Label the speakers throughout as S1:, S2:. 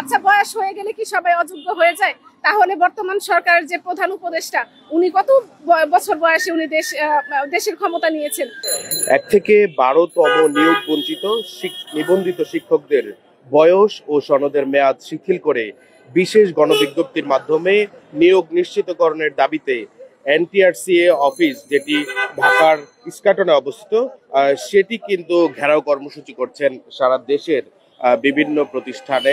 S1: আচ্ছা, বয়স হয়ে গেলে কি সবাই অযোগ্য হয়ে যায়? তাহলে বর্তমান সরকারের যে প্রধান উপদেষ্টা, উনি কত বছর বয়সে উনি দেশের ক্ষমতা নিয়েছেন?
S2: 1 থেকে 12তম নিয়োগ বঞ্চিত নিবন্ধিত শিক্ষকদের বয়স ও সনদের মেয়াদ শিথিল করে বিশেষ গণবিজ্ঞপ্তির মাধ্যমে নিয়োগ নিশ্চিতকরণের দাবিতে এনটিআরসিএ অফিস, যেটি ঢাকার ইস্কাটনে অবস্থিত, সেটি কিন্তু ঘেরাও কর্মসূচি করছেন সারা দেশের বিভিন্ন প্রতিষ্ঠানে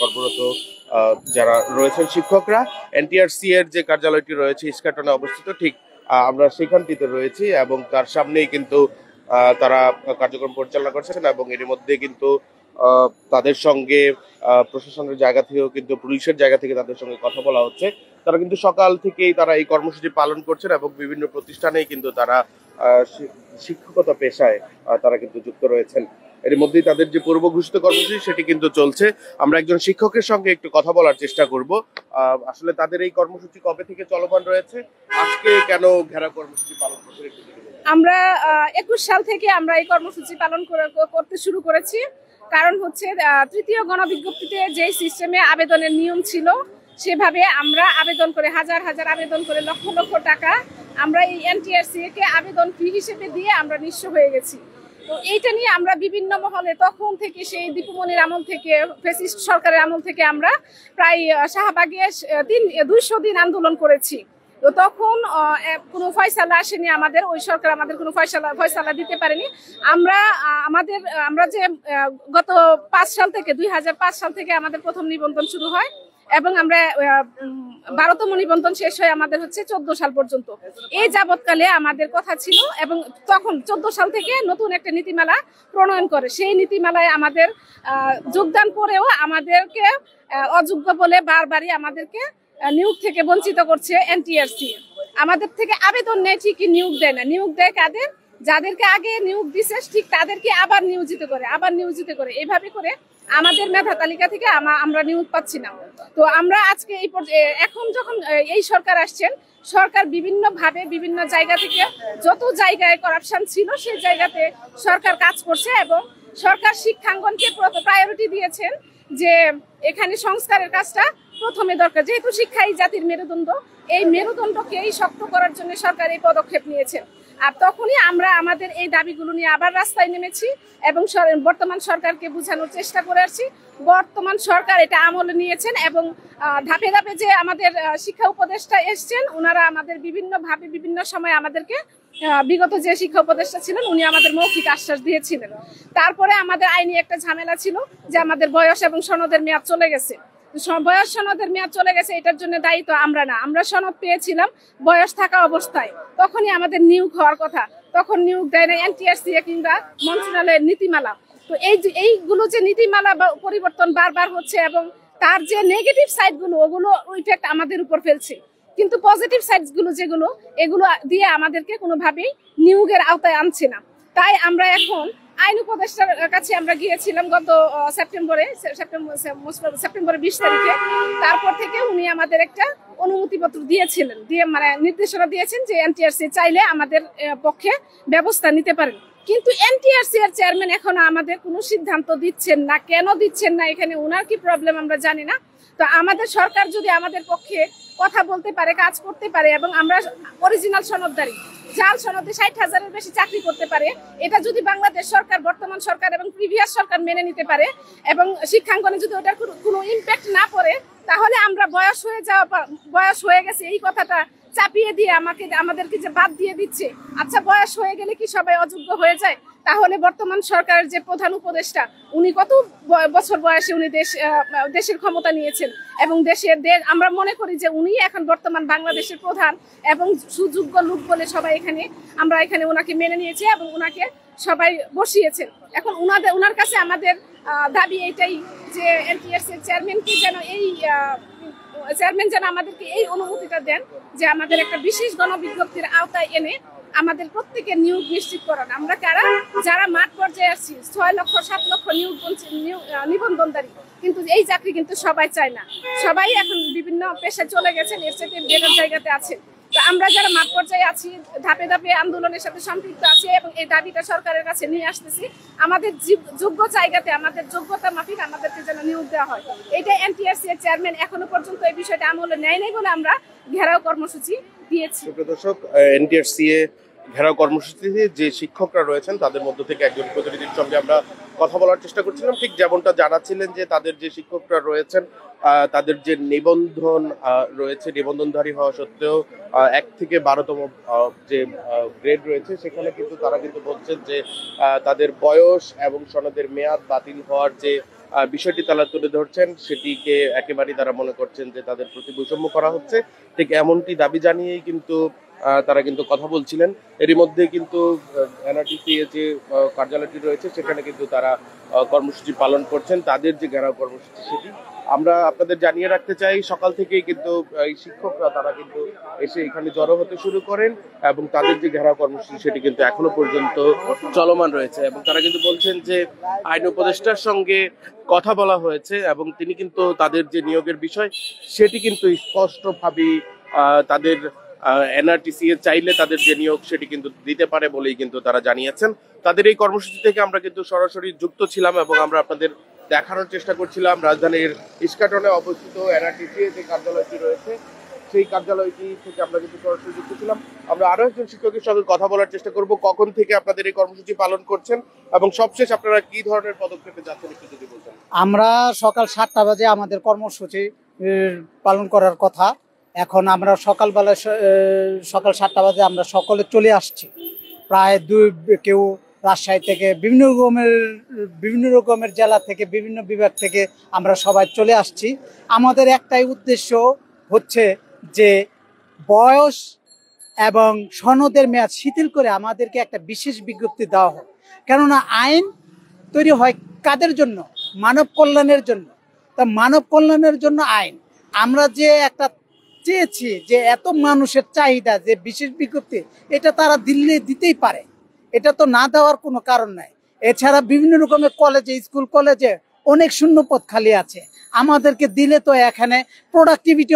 S2: কর্মরত যারা রয়েছেন শিক্ষকরা। এনটিআরসি এর যে কার্যালয়টি রয়েছে ইস্কাটনে অবস্থিত, ঠিক আমরা সেখানটিতে রয়েছি এবং তার সামনেই কিন্তু তারা কার্যক্রম পরিচালনা করছেন এবং এর মধ্যে কিন্তু তাদের সঙ্গে প্রশাসনের জায়গা থেকেও কিন্তু পুলিশের জায়গা থেকে তাদের সঙ্গে কথা বলা হচ্ছে। তারা কিন্তু সকাল থেকেই তারা এই কর্মসূচি পালন করছেন এবং বিভিন্ন প্রতিষ্ঠানেই কিন্তু তারা শিক্ষকতা পেশায় তারা কিন্তু যুক্ত রয়েছেন। এর মধ্যেই তাদের যে পূর্ব ঘোষিত কর্মসূচি সেটি কিন্তু চলছে। আমরা একজন শিক্ষকের সঙ্গে একটু কথা বলার চেষ্টা করব। আসলে তাদের এই কর্মসূচি কবে থেকে চলমান রয়েছে, আজকে কেন ঘেরা কর্মসূচি পালন করছে?
S1: আমরা 21 সাল থেকে আমরা এই কর্মসূচি পালন করতে শুরু করেছি। কারণ হচ্ছে তৃতীয় গণবিজ্ঞপ্তিতে যে সিস্টেমে আবেদনের নিয়ম ছিল, সেভাবে আমরা আবেদন করে হাজার হাজার আবেদন করে লক্ষ লক্ষ টাকা আমরা এই এনটিআরসি কে আবেদন ফি হিসেবে দিয়ে আমরা নিঃস্ব হয়ে গেছি। তো এইটা নিয়ে আমরা বিভিন্ন মহলে তখন থেকে, সেই দীপুমনির আমল থেকে, ফ্যাসিস্ট সরকারের আমল থেকে আমরা প্রায় শাহবাগে 200 দিন আন্দোলন করেছি। তো তখন কোনো ফয়সালা আসেনি আমাদের, ওই সরকার আমাদের কোনো ফয়সালা দিতে পারেনি। আমরা যে গত 2005 সাল থেকে আমাদের প্রথম নিবন্ধন শুরু হয় এবং আমরা 12তম নিবন্ধন শেষ হয় আমাদের হচ্ছে 14 সাল পর্যন্ত। এই যাবৎকালে আমাদের কথা ছিল এবং তখন 14 সাল থেকে নতুন একটা নীতিমালা প্রণয়ন করে। সেই নীতিমালায় আমাদের যোগদান করেও আমাদেরকে অযোগ্য বলে বারবারই আমাদেরকে নিয়োগ থেকে বঞ্চিত করছে এনটিআরসি। আমাদের থেকে আবেদন নেয় ঠিকই, নিয়োগ দেয় না। নিয়োগ দেয় কাদের? যাদেরকে আগে নিয়োগ দিছে ঠিক তাদেরকে আবার নিয়োজিত করে এইভাবে করে আমাদের মেধা তালিকা থেকে আমরা নিয়োগ পাচ্ছি না। তো আমরা আজকে এখন যখন এই সরকার আসছেন, সরকার বিভিন্নভাবে বিভিন্ন জায়গা থেকে যত জায়গায় করাপশন ছিল সেই জায়গাতে সরকার কাজ করছে এবং সরকার শিক্ষাঙ্গনকে প্রায়োরিটি দিয়েছেন যে এখানে সংস্কারের কাজটা প্রথমে দরকার। যেহেতু শিক্ষাই জাতির মেরুদণ্ড, এই মেরুদণ্ডকেই শক্ত করার জন্য সরকার এই পদক্ষেপ নিয়েছে। আর তখনই আমরা আমাদের এই দাবিগুলো নিয়ে আবার রাস্তায় নেমেছি এবং বর্তমান সরকারকে বোঝানোর চেষ্টা করে আসছি। বর্তমান সরকার এটা আমলে নিয়েছেন এবং ধাপে ধাপে যে আমাদের শিক্ষা উপদেষ্টা এসছেন, ওনারা আমাদের বিভিন্নভাবে বিভিন্ন সময় আমাদেরকে, বিগত যে শিক্ষা উপদেষ্টা ছিলেন উনি আমাদের মৌখিক আশ্বাস দিয়েছিলেন। তারপরে আমাদের আইনি একটা ঝামেলা ছিল যে আমাদের বয়স এবং সনদের মেয়াদ চলে গেছে। বয়স সনদের মেয়াদ চলে গেছে, এটার জন্য দায়ী তো আমরা না। আমরা সনদ পেয়েছিলাম বয়স থাকা অবস্থায়, তখনই আমাদের নিয়োগ হওয়ার কথা, তখন নিয়োগ দেয় না এনটিআরসি কিংবা মন্ত্রণালয়ের নীতিমালা। তো এইগুলো যে নীতিমালা বা পরিবর্তন বারবার হচ্ছে এবং তার যে নেগেটিভ সাইড গুলো, ওগুলো ইফেক্ট আমাদের উপর ফেলছে, কিন্তু পজিটিভ সাইড গুলো যেগুলো, এগুলো দিয়ে আমাদেরকে কোনোভাবেই নিয়োগের আওতায় আনছে না। তাই আমরা এখন আইন উপদেষ্টার কাছে আমরা গিয়েছিলাম গত সেপ্টেম্বরে 20 তারিখে। তারপর থেকে উনি আমাদের একটা অনুমতিপত্র দিয়েছিলেন, মানে নির্দেশনা দিয়েছেন যে এনটিআরসি চাইলে আমাদের পক্ষে ব্যবস্থা নিতে পারেন। কিন্তু এনটিআরসি এর চেয়ারম্যান এখনো আমাদের কোনো সিদ্ধান্ত দিচ্ছেন না। কেন দিচ্ছেন না, এখানে ওনার কি প্রবলেম আমরা জানি না। তো আমাদের সরকার যদি আমাদের পক্ষে কথা বলতে পারে, কাজ করতে পারে এবং আমরা অরিজিনাল সনদদারি, জাল সনদে 60,000-এর বেশি চাকরি করতে পারে, এটা যদি বাংলাদেশ সরকার, বর্তমান সরকার এবং প্রিভিয়াস সরকার মেনে নিতে পারে এবং শিক্ষাঙ্গনে যদি ওটার কোনো ইম্প্যাক্ট না পড়ে, তাহলে আমরা বয়স হয়ে গেছে এই কথাটা চাপিয়ে দিয়ে আমাদেরকে যে বাদ দিয়ে দিচ্ছে। আচ্ছা, বয়স হয়ে গেলে কি সবাই অযোগ্য হয়ে যায়? তাহলে বর্তমান সরকারের যে প্রধান উপদেষ্টা, উনি কত বছর বয়সে উনি দেশের ক্ষমতা নিয়েছেন এবং আমরা মনে করি যে উনি এখন বর্তমান বাংলাদেশের প্রধান এবং সুযোগ্য লোক বলে আমরা এখানে ওনাকে মেনে নিয়েছি এবং ওনাকে সবাই বসিয়েছেন। এখন ওনার কাছে আমাদের দাবি এটাই যে এনটিআরসি চেয়ারম্যান যেন আমাদেরকে এই অনুমতিটা দেন যে আমাদের একটা বিশেষ গণবিজ্ঞপ্তির আওতায় এনে আমাদের প্রত্যেকের নিয়োগ নিশ্চিত করান। আমরা যারা মাঠ পর্যায়ে আসছি, 6 লক্ষ 7 লক্ষ নিবন্ধনধারী, কিন্তু এই চাকরি কিন্তু সবাই চায় না। সবাই এখন বিভিন্ন পেশায় চলে গেছেন, এর সাথে বেকার জায়গাতে আছেন। তো আমরা যারা মাঠ পর্যায়ে আছি, ধাপে ধাপে আন্দোলনের সাথে সম্পৃক্ত আছি এবং এই দাবিটা সরকারের কাছে নিয়ে আসতেছি, আমাদের যোগ্য জায়গাতে আমাদের যোগ্যতা মাফিক আমাদেরকে যেন নিয়োগ দেওয়া হয়। এটা এনটিআরসি এর চেয়ারম্যান এখনো পর্যন্ত এই বিষয়টা আমলে নেয় নাই বলে আমরা ঘেরাও কর্মসূচি দিয়েছি।
S2: দর্শক, এনটিআরসি ঘেরাও কর্মসূচিতে যে শিক্ষকরা রয়েছেন তাদের মধ্য থেকে একজন প্রতিনিধির সঙ্গে আমরা কথা বলার চেষ্টা করছিলাম। ঠিক যেমনটা জানাচ্ছিলেন যে তাদের যে শিক্ষকরা রয়েছেন তাদের যে নিবন্ধন রয়েছে, নিবন্ধনধারী হওয়া সত্ত্বেও 1 থেকে 12তম যে গ্রেড রয়েছে সেখানে কিন্তু তারা কিন্তু বলছেন যে তাদের বয়স এবং সনদের মেয়াদ বাতিল হওয়ার যে বিষয়টি তারা তুলে ধরছেন সেটিকে একেবারেই তারা মনে করছেন যে তাদের প্রতি বৈষম্য করা হচ্ছে। ঠিক এমনটি দাবি জানিয়েই কিন্তু তারা কিন্তু কথা বলছিলেন। এরই মধ্যে কিন্তু এনআরটিসি যে কার্যালয়টি রয়েছে সেখানে কিন্তু তারা কর্মসূচি পালন করছেন। তাদের যে ঘেরাও কর্মসূচি সেটি আমরা আপনাদের জানিয়ে রাখতে চাই। সকাল থেকেই কিন্তু এই শিক্ষকরা তারা কিন্তু এসে এখানে জড়ো হতে শুরু করেন এবং তাদের যে ঘেরাও কর্মসূচি সেটি কিন্তু এখনো পর্যন্ত চলমান রয়েছে এবং তারা কিন্তু বলছেন যে আইন উপদেষ্টার সঙ্গে কথা বলা হয়েছে এবং তিনি কিন্তু তাদের যে নিয়োগের বিষয় সেটি কিন্তু স্পষ্টভাবেই তাদের এনআরটিসি চাইলে তাদের যে নিয়োগ সেটি কিন্তু দিতে পারে বলেই কিন্তু তারা জানিয়েছেন। তাদের এই কর্মসূচি থেকে আমরা কিন্তু সরাসরি যুক্ত ছিলাম এবং আমরা আপনাদের দেখানোর চেষ্টা করছিলাম রাজধানীর ইস্কাটনে অবস্থিত এনআরটিসি যে কার্যালয়টি রয়েছে সেই কার্যালয়টি থেকে আমরা কিন্তু সরাসরি যুক্ত ছিলাম। আমরা আরো একজন শিক্ষকের সঙ্গে কথা বলার চেষ্টা করব কখন থেকে আপনাদের এই কর্মসূচি পালন করছেন এবং সবশেষ আপনারা কি ধরনের পদক্ষেপে যাচ্ছেন একটু যদি বলতেন।
S3: আমরা সকাল 7টা বাজে আমাদের কর্মসূচি পালন করার কথা। এখন আমরা সকাল 7টা বাজে আমরা সকলে চলে আসছি। প্রায় কেউ রাজশাহী থেকে বিভিন্ন রকমের জেলা থেকে বিভিন্ন বিভাগ থেকে আমরা সবাই চলে আসছি। আমাদের একটাই উদ্দেশ্য হচ্ছে যে বয়স এবং সনদের মেয়াদ শিথিল করে আমাদেরকে একটা বিশেষ বিজ্ঞপ্তি দেওয়া হোক। কেননা আইন তৈরি হয় কাদের জন্য? মানব কল্যাণের জন্য। তা মানব কল্যাণের জন্য আইন আমরা যে একটা চেয়েছি যে এত মানুষের চাহিদা যে বিশেষ বিজ্ঞপ্তি, এটা তারা দিতেই পারে, এটা তো না দেওয়ার কোনো কারণ নাই। এছাড়া বিভিন্ন রকমের কলেজে, স্কুল কলেজে অনেক শূন্য পদ খালি আছে, আমাদেরকে দিলে তো এখানে প্রোডাক্টিভিটি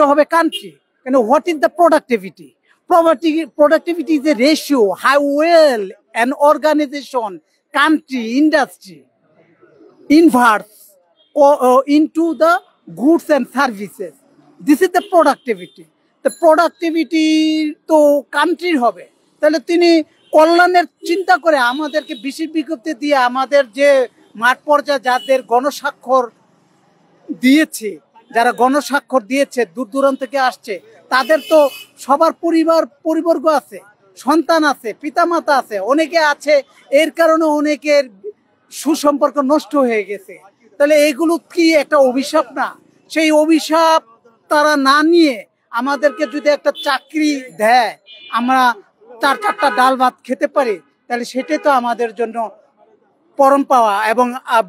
S3: হবে কান্ট্রি। কেন what is the productivity? Productivity is a ratio how well an organization, country, industry inverts into the goods and services. This is the productivity. The productivity তো কান্ট্রির হবে। তাহলে তিনি কল্যাণের চিন্তা করে আমাদেরকে বিশেষ বিজ্ঞপ্তি দিয়ে আমাদের যে মাঠ পর্যায়ে যাদের যারা গণস্বাক্ষর দিয়েছে দূর দূরান্ত থেকে আসছে, তাদের তো সবার পরিবর্গ আছে, সন্তান আছে, পিতামাতা আছে, অনেকে আছে, এর কারণে অনেকের সুসম্পর্ক নষ্ট হয়ে গেছে। তাহলে এগুলো কি একটা অভিশাপ না? সেই অভিশাপ তারা না নিয়ে আমাদেরকে যদি একটা চাকরি দেয়, আমরা 4-4টা ডাল ভাত খেতে পারি, তাহলে সেটাই তো আমাদের জন্য পরম পাওয়া এবং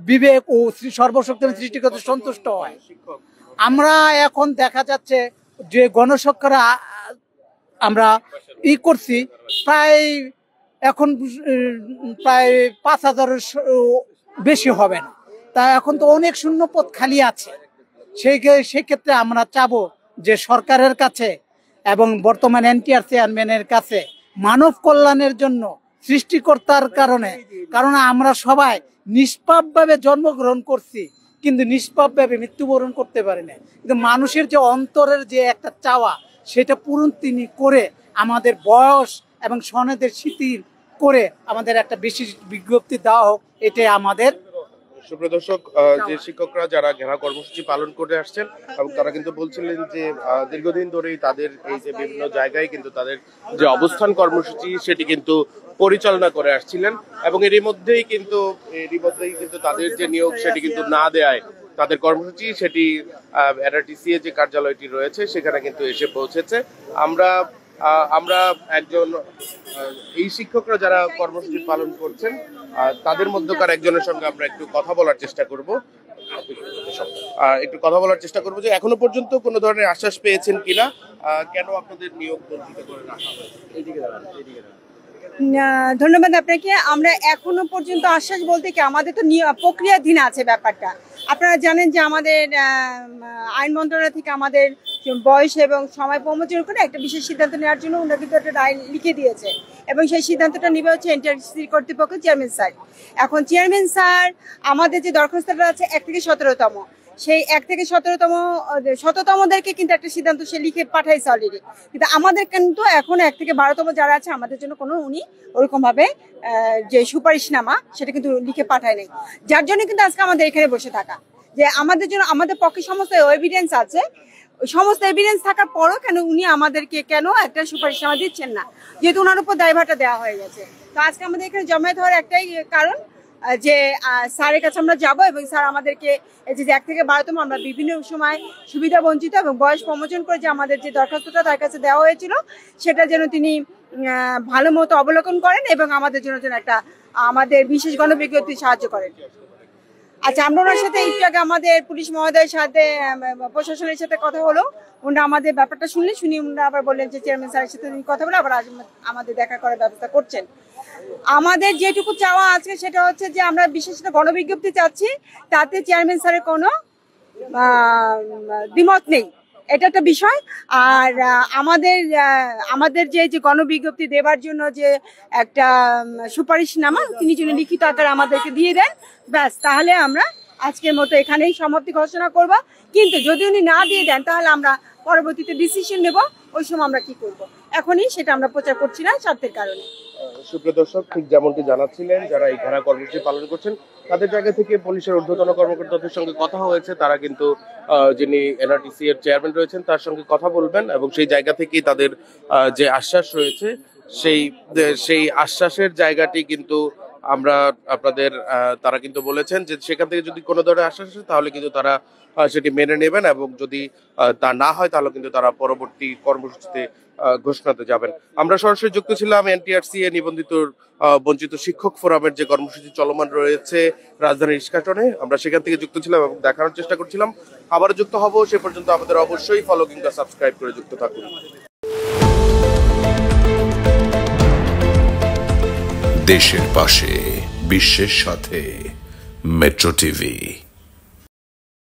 S3: বিবেক ও সর্বশক্তির সৃষ্টিকর্তা সন্তুষ্ট হয়। আমরা এখন দেখা যাচ্ছে যে গণস্বাক্ষর আমরা করছি এখন প্রায় 5000-এর বেশি হবে না। তা এখন তো অনেক শূন্য পদ খালি আছে। সেই ক্ষেত্রে আমরা চাবো যে সরকারের কাছে এবং বর্তমান এনটিআর চেয়ারম্যানের কাছে মানব কল্যাণের জন্য সৃষ্টিকর্তার কারণ আমরা সবাই নিষ্পাপভাবে জন্মগ্রহণ করছি, কিন্তু নিষ্পাপভাবে মৃত্যুবরণ করতে পারি না। কিন্তু মানুষের যে অন্তরের যে একটা চাওয়া, সেটা পূরণ তিনি করে আমাদের বয়স এবং সনদের শিথিল করে আমাদের একটা বিশেষ বিজ্ঞপ্তি দেওয়া হোক, এটাই আমাদের।
S2: সুপ্রিয় দর্শক, যে শিক্ষকরা যারা ঘেরাও কর্মসূচি পালন করে আসছেন এবং তারা কিন্তু বলছিলেন যে দীর্ঘদিন ধরেই তাদের এই যে বিভিন্ন জায়গায় কিন্তু তাদের যে অবস্থান কর্মসূচি সেটি কিন্তু পরিচালনা করে আসছিলেন এবং এরই মধ্যেই কিন্তু তাদের যে নিয়োগ সেটি কিন্তু না দেয় তাদের কর্মসূচি সেটি এনআরটিসি যে কার্যালয়টি রয়েছে সেখানে কিন্তু এসে পৌঁছেছে। আমরা একজন এই শিক্ষকরা যারা কর্মসূচি পালন করছেন তাদের মধ্যকার একজনের সঙ্গে আমরা একটু কথা বলার চেষ্টা করব যে এখনো পর্যন্ত কোনো ধরনের আশ্বাস পেয়েছেন কিনা, কেন আপনাদের নিয়োগ বঞ্চিত করে রাখা হয়েছে।
S4: ধন্যবাদ আপনাকে। আমরা এখনো পর্যন্ত আশ্বাস বলতে কি, আমাদের তো প্রক্রিয়াধীন আছে ব্যাপারটা। আপনারা জানেন যে আমাদের আইন মন্ত্রণালয় থেকে আমাদের বয়স এবং সময় বিবেচনা করে একটা বিশেষ সিদ্ধান্ত নেওয়ার জন্য ওনারা কিন্তু একটা রায় লিখে দিয়েছে এবং সেই সিদ্ধান্তটা নেবে হচ্ছে এনটিআরসি কর্তৃপক্ষ চেয়ারম্যান স্যার। এখন চেয়ারম্যান স্যার আমাদের যে দরখাস্তটা আছে 1 থেকে 17তম, সেই 1 থেকে 17তমদেরকে কিন্তু একটা সিদ্ধান্ত সে লিখে পাঠাইছে অলরেডি, কিন্তু আমাদের কিন্তু এখন 1 থেকে 12তম যারা আছে আমাদের জন্য কোনো উনি ওরকম ভাবে যে সুপারিশনামা সেটা কিন্তু লিখে পাঠায় নাই, যার জন্য কিন্তু আজকে আমাদের এখানে বসে থাকা যে আমাদের জন্য আমাদের পক্ষে সমস্ত এভিডেন্স আছে, সমস্ত এভিডেন্স থাকার পরও কেন উনি আমাদেরকে কেন একটা সুপারিশনামা দিচ্ছেন না, যেহেতু ওনার উপর দায়ভারটা দেওয়া হয়ে গেছে। তো আজকে আমাদের এখানে জমায়েত হওয়ার একটাই কারণ যে স্যারের কাছে আমরা যাব এবং স্যার আমাদেরকে যে 1 থেকে 12তম আমরা বিভিন্ন সময় সুবিধা বঞ্চিত এবং বয়স প্রমোচন করে যে আমাদের যে দরখাস্তটা তার কাছে দেওয়া হয়েছিল সেটা যেন তিনি ভালো মতো অবলোকন করেন এবং আমাদের জন্য যেন একটা আমাদের বিশেষ গণবিজ্ঞপ্তি সাহায্য করেন। আচ্ছা, আমরা ওনার সাথে একটু আগে আমাদের পুলিশ মহোদয়ের সাথে প্রশাসনের সাথে কথা হলো, ওনারা আমাদের ব্যাপারটা শুনি ওনারা আবার বললেন যে চেয়ারম্যান স্যারের সাথে কথা বলে আবার আমাদের দেখা করার ব্যবস্থা করছেন। আমাদের যেটুকু চাওয়া আছে সেটা হচ্ছে যে আমরা বিশেষ একটা গণবিজ্ঞপ্তি চাচ্ছি, তাতে চেয়ারম্যান স্যারের কোনো দ্বিমত নেই, এটা একটা বিষয়। আর আমাদের যে গণবিজ্ঞপ্তি দেবার জন্য যে একটা সুপারিশনামা তিনি যেন লিখিত আকারে আমাদেরকে দিয়ে দেন, ব্যাস তাহলে আমরা আজকের মতো এখানেই সমাপ্তি ঘোষণা করব। কিন্তু যদি উনি না দিয়ে দেন তাহলে আমরা পরবর্তীতে ডিসিশন নেব, ওই সময় আমরা কি করব, এখনই সেটা আমরা প্রচার করছি না স্বার্থের কারণে।
S2: সুপ্রিয় দর্শক, ঠিক যেমনটি জানাচ্ছিলেন যারা এই ঘেরা কর্মসূচি পালন করছেন তাদের জায়গা থেকে পুলিশের ঊর্ধ্বতন কর্মকর্তাদের সঙ্গে কথা হয়েছে, তারা কিন্তু যিনি এনআরটিসি এর চেয়ারম্যান রয়েছেন তার সঙ্গে কথা বলবেন এবং সেই জায়গা থেকেই তাদের যে আশ্বাস রয়েছে সেই আশ্বাসের জায়গাটি কিন্তু আমরা আপনাদের তারা কিন্তু বলেছেন যে সেখান থেকে যদি কোনো ধরনের আশ্বাস আসে তাহলে কিন্তু তারা সেটি মেনে নেবেন এবং যদি তা না হয় তাহলে কিন্তু তারা পরবর্তী কর্মসূচিতে ঘোষণাতে যাবেন। আমরা সরাসরি যুক্ত ছিলাম এনটিআরসি এ নিবন্ধিত বঞ্চিত শিক্ষক ফোরামের যে কর্মসূচি চলমান রয়েছে রাজধানীর ইস্কাটনে, আমরা সেখান থেকে যুক্ত ছিলাম এবং দেখানোর চেষ্টা করছিলাম। আবারও যুক্ত হব, সে পর্যন্ত আমাদের অবশ্যই ফলো কিংবা সাবস্ক্রাইব করে যুক্ত থাকুন।
S5: দেশের পাশে বিশ্বের সাথে মেট্রো টিভি।